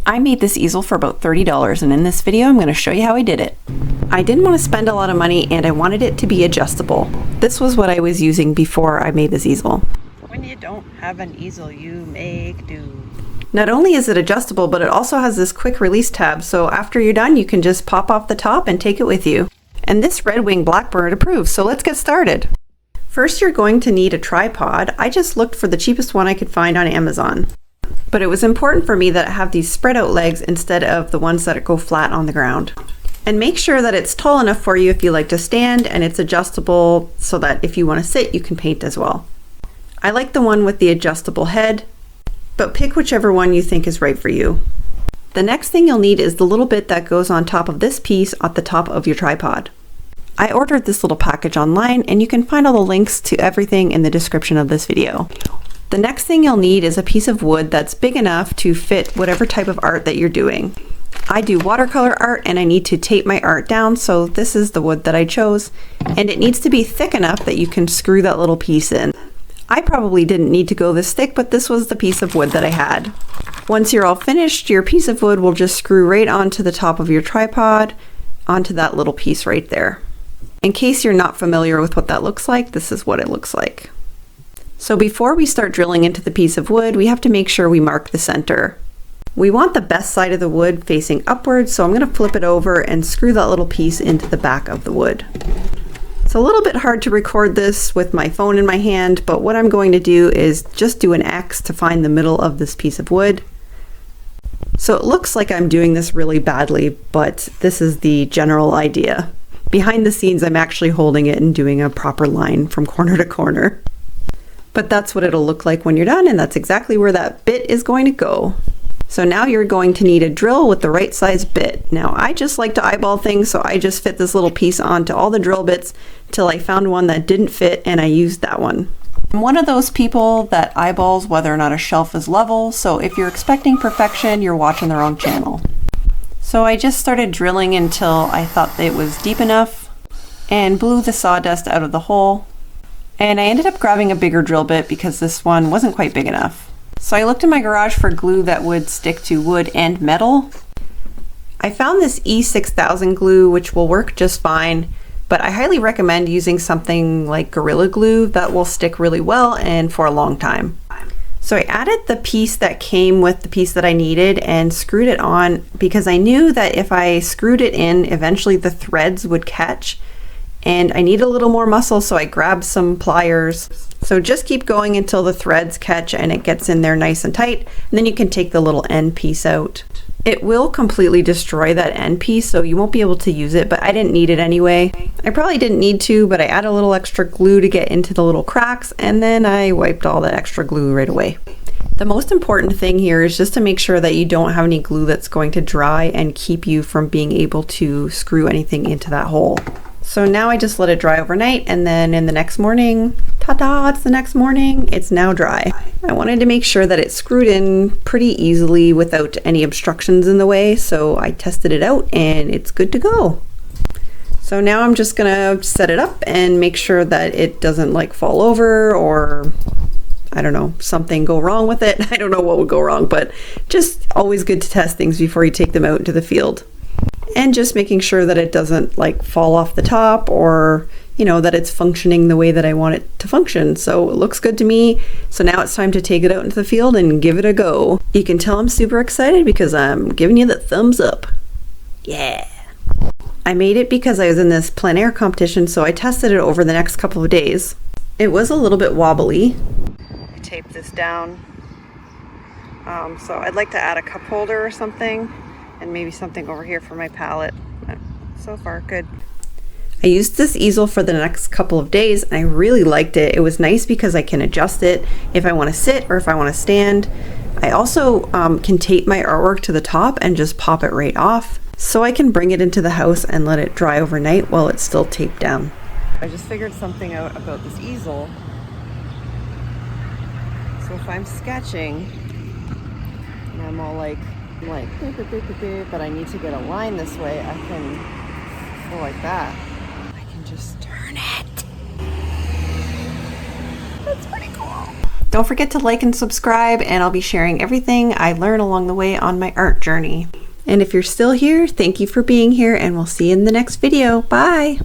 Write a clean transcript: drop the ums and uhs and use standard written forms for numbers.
I made this easel for about $30, and in this video I'm going to show you how I did it. I didn't want to spend a lot of money and I wanted it to be adjustable. This was what I was using before I made this easel. When you don't have an easel, you make do. Not only is it adjustable, but it also has this quick release tab, so after you're done you can just pop off the top and take it with you. And this red-winged blackbird approves, so let's get started. First you're going to need a tripod. I just looked for the cheapest one I could find on Amazon. But it was important for me that it have these spread out legs instead of the ones that go flat on the ground. And make sure that it's tall enough for you if you like to stand, and it's adjustable so that if you want to sit you can paint as well. I like the one with the adjustable head, but pick whichever one you think is right for you. The next thing you'll need is the little bit that goes on top of this piece at the top of your tripod. I ordered this little package online, and you can find all the links to everything in the description of this video. The next thing you'll need is a piece of wood that's big enough to fit whatever type of art that you're doing. I do watercolor art and I need to tape my art down, so this is the wood that I chose, and it needs to be thick enough that you can screw that little piece in. I probably didn't need to go this thick, but this was the piece of wood that I had. Once you're all finished, your piece of wood will just screw right onto the top of your tripod, onto that little piece right there. In case you're not familiar with what that looks like, this is what it looks like. So before we start drilling into the piece of wood, we have to make sure we mark the center. We want the best side of the wood facing upwards, so I'm going to flip it over and screw that little piece into the back of the wood. It's a little bit hard to record this with my phone in my hand, but what I'm going to do is just do an X to find the middle of this piece of wood. So it looks like I'm doing this really badly, but this is the general idea. Behind the scenes, I'm actually holding it and doing a proper line from corner to corner. But that's what it'll look like when you're done, and that's exactly where that bit is going to go. So now you're going to need a drill with the right size bit. Now I just like to eyeball things, so I just fit this little piece onto all the drill bits till I found one that didn't fit, and I used that one. I'm one of those people that eyeballs whether or not a shelf is level, so if you're expecting perfection, you're watching the wrong channel. So I just started drilling until I thought it was deep enough and blew the sawdust out of the hole. And I ended up grabbing a bigger drill bit because this one wasn't quite big enough. So I looked in my garage for glue that would stick to wood and metal. I found this E6000 glue, which will work just fine, but I highly recommend using something like Gorilla Glue that will stick really well and for a long time. So I added the piece that came with the piece that I needed and screwed it on because I knew that if I screwed it in, eventually the threads would catch. And I need a little more muscle, so I grabbed some pliers. So just keep going until the threads catch and it gets in there nice and tight, and then you can take the little end piece out. It will completely destroy that end piece, so you won't be able to use it, but I didn't need it anyway. I probably didn't need to, but I added a little extra glue to get into the little cracks, and then I wiped all that extra glue right away. The most important thing here is just to make sure that you don't have any glue that's going to dry and keep you from being able to screw anything into that hole. So now I just let it dry overnight, and then in the next morning, ta-da, it's the next morning, it's now dry. I wanted to make sure that it screwed in pretty easily without any obstructions in the way, so I tested it out and it's good to go. So now I'm just gonna set it up and make sure that it doesn't like fall over or, I don't know, something go wrong with it. I don't know what would go wrong, but just always good to test things before you take them out into the field. And just making sure that it doesn't like fall off the top, or you know, that it's functioning the way that I want it to function. So it looks good to me. So now it's time to take it out into the field and give it a go. You can tell I'm super excited because I'm giving you the thumbs up. Yeah. I made it because I was in this plein air competition, so I tested it over the next couple of days. It was a little bit wobbly. I taped this down. So I'd like to add a cup holder or something, and maybe something over here for my palette. But so far, good. I used this easel for the next couple of days and I really liked it. It was nice because I can adjust it if I want to sit or if I want to stand. I also can tape my artwork to the top and just pop it right off, so I can bring it into the house and let it dry overnight while it's still taped down. I just figured something out about this easel. So if I'm sketching and I'm all like but I need to get a line this way, I can go like that. I can just turn it. That's pretty cool. Don't forget to like and subscribe, and I'll be sharing everything I learn along the way on my art journey. And if you're still here, thank you for being here, and we'll see you in the next video. Bye!